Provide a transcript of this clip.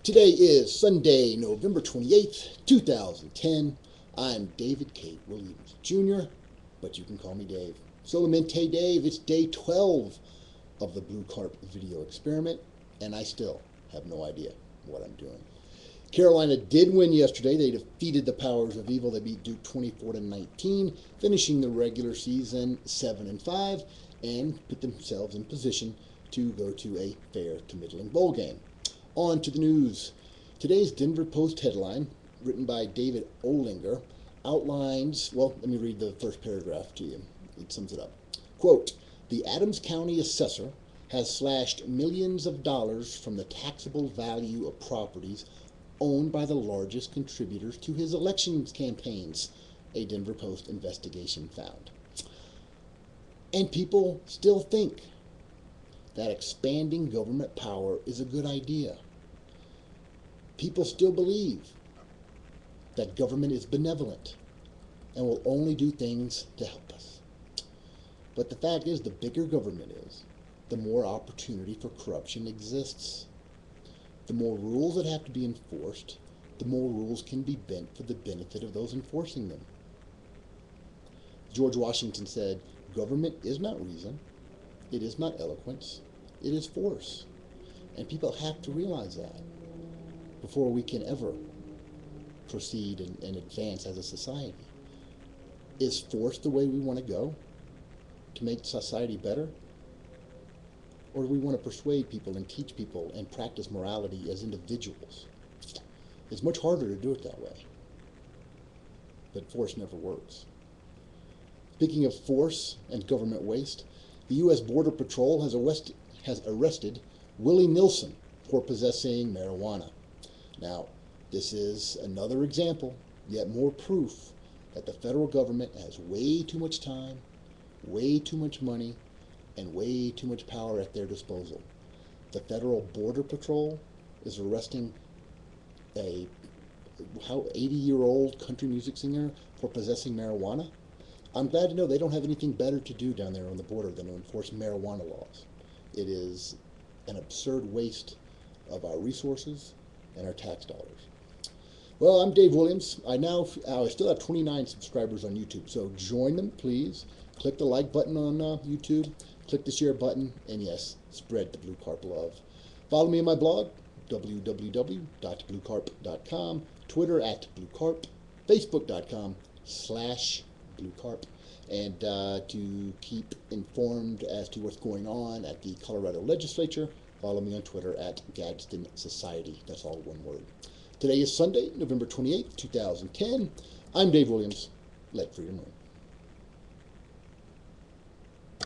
Today is Sunday, November 28th, 2010. I'm David K. Williams Jr., but you can call me Dave. Solamente Dave, it's day 12 of the Blue Carp video experiment, and I still have no idea what I'm doing. Carolina did win yesterday. They defeated the powers of evil. They beat Duke 24-19, finishing the regular season 7-5, and put themselves in position to go to a fair to middling bowl game. On to the news. Today's Denver Post headline, written by David Olinger, outlines, well, let me read the first paragraph to you. It sums it up. Quote, the Adams County assessor has slashed millions of dollars from the taxable value of properties owned by the largest contributors to his elections campaigns, a Denver Post investigation found. And people still think that expanding government power is a good idea. People still believe that government is benevolent and will only do things to help us. But the fact is, the bigger government is, the more opportunity for corruption exists. The more rules that have to be enforced, the more rules can be bent for the benefit of those enforcing them. George Washington said, government is not reason, it is not eloquence, it is force. And people have to realize that before we can ever proceed and advance as a society. Is force the way we want to go to make society better? Or do we want to persuade people and teach people and practice morality as individuals? It's much harder to do it that way. But force never works. Speaking of force and government waste, the U.S. Border Patrol has arrested Willie Nilsson for possessing marijuana. Now, this is another example, yet more proof, that the federal government has way too much time, way too much money, and way too much power at their disposal. The Federal Border Patrol is arresting a 80-year-old country music singer for possessing marijuana. I'm glad to know they don't have anything better to do down there on the border than to enforce marijuana laws. It is an absurd waste of our resources and our tax dollars. Well, I'm Dave Williams. I still have 29 subscribers on YouTube, so join them, please. Click the like button on YouTube, click the share button, and yes, spread the Blue Carp love. Follow me on my blog, www.bluecarp.com, Twitter @BlueCarp, Facebook.com/BlueCarp, and to keep informed as to what's going on at the Colorado Legislature, follow me on Twitter @Gadsden Society. That's all one word. Today is Sunday, November 28th, 2010. I'm Dave Williams. Let freedom ring.